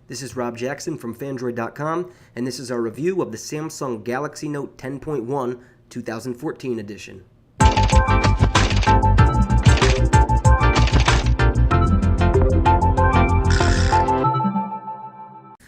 This is Rob Jackson from Fandroid.com, and this is our review of the Samsung Galaxy Note 10.1 2014 edition.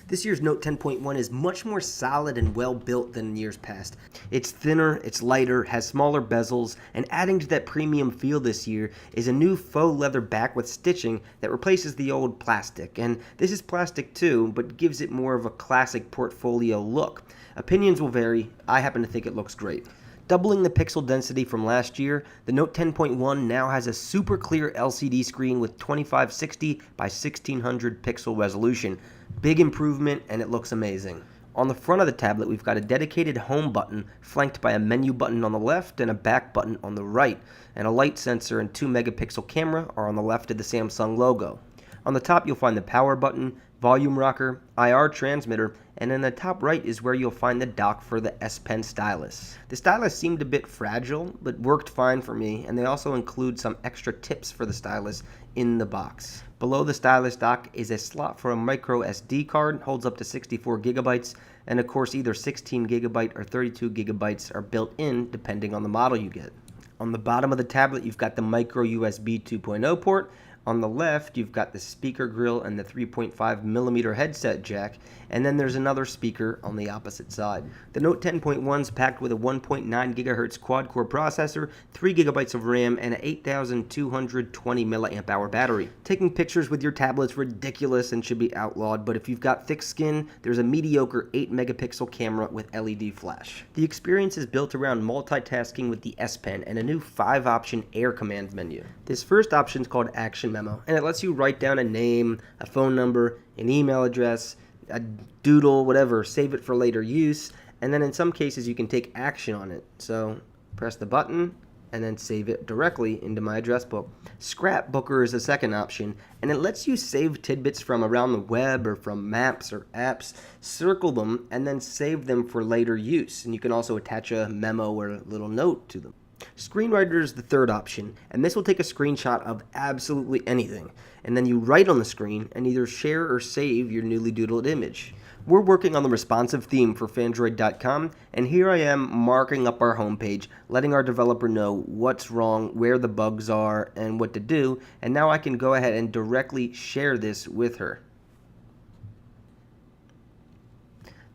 This year's Note 10.1 is much more solid and well built than years past. It's thinner, it's lighter, has smaller bezels, and adding to that premium feel this year is a new faux leather back with stitching that replaces the old plastic. And this is plastic too, but gives it more of a classic portfolio look. Opinions will vary. I happen to think it looks great. Doubling the pixel density from last year, the Note 10.1 now has a super clear LCD screen with 2560 by 1600 pixel resolution. Big improvement, and it looks amazing. On the front of the tablet, we've got a dedicated home button flanked by a menu button on the left and a back button on the right, and a light sensor and 2 megapixel camera are on the left of the Samsung logo. On the top, you'll find the power button, volume rocker, IR transmitter, and in the top right is where you'll find the dock for the S Pen stylus. The stylus seemed a bit fragile, but worked fine for me, and they also include some extra tips for the stylus in the box. Below the stylus dock is a slot for a micro SD card, holds up to 64 gigabytes, and of course either 16 gigabyte or 32 gigabytes are built in depending on the model you get. On the bottom of the tablet, you've got the micro USB 2.0 port. On the left, you've got the speaker grill and the 3.5 millimeter headset jack, and then there's another speaker on the opposite side. The Note 10.1 is packed with a 1.9 GHz quad-core processor, 3 GB of RAM, and an 8,220 mAh battery. Taking pictures with your tablet's ridiculous and should be outlawed, but if you've got thick skin, there's a mediocre 8 megapixel camera with LED flash. The experience is built around multitasking with the S Pen and a new 5-option Air command menu. This first option is called Action Memo, and it lets you write down a name, a phone number, an email address, a doodle, whatever, save it for later use, and then in some cases you can take action on it. So press the button and then save it directly into my address book. Scrapbooker is the second option, and it lets you save tidbits from around the web or from maps or apps, circle them, and then save them for later use. And you can also attach a memo or a little note to them. Screenwriter is the third option, and this will take a screenshot of absolutely anything, and then you write on the screen and either share or save your newly doodled image. We're working on the responsive theme for Fandroid.com, and here I am marking up our homepage, letting our developer know what's wrong, where the bugs are, and what to do, and now I can go ahead and directly share this with her.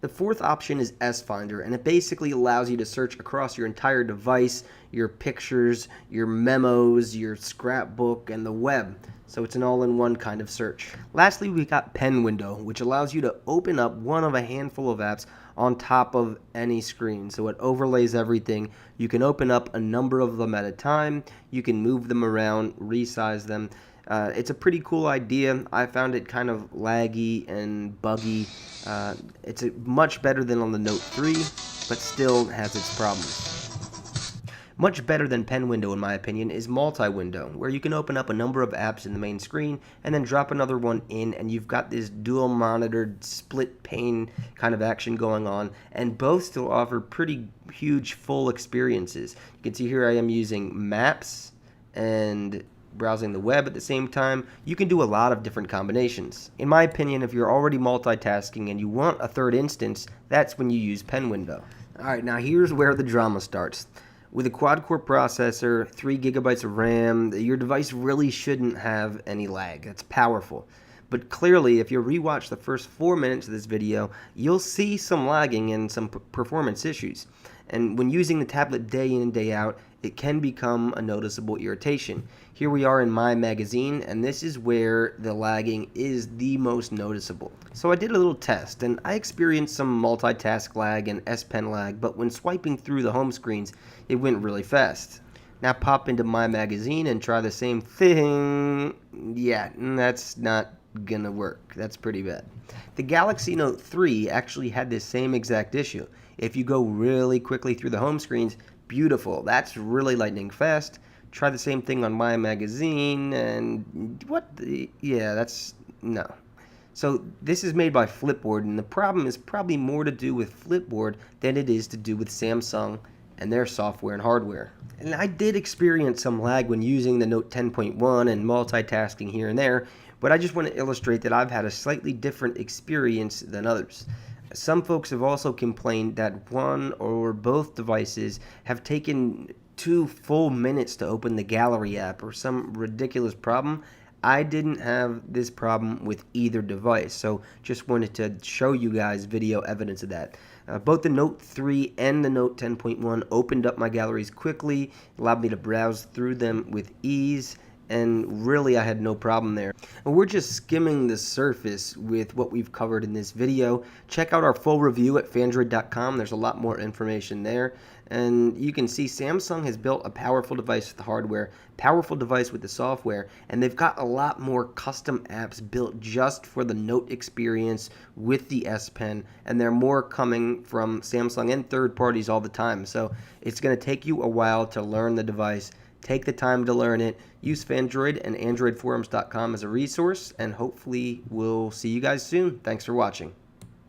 The fourth option is S-Finder, and it basically allows you to search across your entire device, your pictures, your memos, your scrapbook, and the web. So it's an all-in-one kind of search. Lastly, we got Pen Window, which allows you to open up one of a handful of apps on top of any screen. So it overlays everything. You can open up a number of them at a time. You can move them around, resize them. It's a pretty cool idea. I found it kind of laggy and buggy. It's much better than on the Note 3, but still has its problems. Much better than Pen Window, in my opinion, is Multi-Window, where you can open up a number of apps in the main screen and then drop another one in, and you've got this dual monitored split pane kind of action going on, and both still offer pretty huge full experiences. You can see here I am using Maps and browsing the web at the same time. You can do a lot of different combinations. In my opinion, if you're already multitasking and you want a third instance, that's when you use Pen Window. Alright, now here's where the drama starts. With a quad-core processor, 3 gigabytes of RAM, your device really shouldn't have any lag. That's powerful. But clearly, if you rewatch the first 4 minutes of this video, you'll see some lagging and some performance issues. And when using the tablet day in and day out, it can become a noticeable irritation. Here we are in My Magazine, and this is where the lagging is the most noticeable. So I did a little test, and I experienced some multitask lag and S Pen lag, but when swiping through the home screens, it went really fast. Now pop into My Magazine and try the same thing. Yeah, that's not gonna work. That's pretty bad. The Galaxy Note 3 actually had this same exact issue. If you go really quickly through the home screens, beautiful. That's really lightning fast. Try the same thing on My Magazine, and no. So this is made by Flipboard, and the problem is probably more to do with Flipboard than it is to do with Samsung and their software and hardware. And I did experience some lag when using the Note 10.1 and multitasking here and there, but I just want to illustrate that I've had a slightly different experience than others. Some folks have also complained that one or both devices have taken 2 full minutes to open the gallery app or some ridiculous problem. I didn't have this problem with either device, so just wanted to show you guys video evidence of that. Both the Note 3 and the Note 10.1 opened up my galleries quickly, allowed me to browse through them with ease, and really I had no problem there. And we're just skimming the surface with what we've covered in this video. Check out our full review at Phandroid.com. There's a lot more information there. And you can see Samsung has built a powerful device with the hardware, powerful device with the software, and they've got a lot more custom apps built just for the Note experience with the S Pen, and there are more coming from Samsung and third parties all the time. So it's going to take you a while to learn the device. Take the time to learn it. Use Phandroid and AndroidForums.com as a resource, and hopefully we'll see you guys soon. Thanks for watching.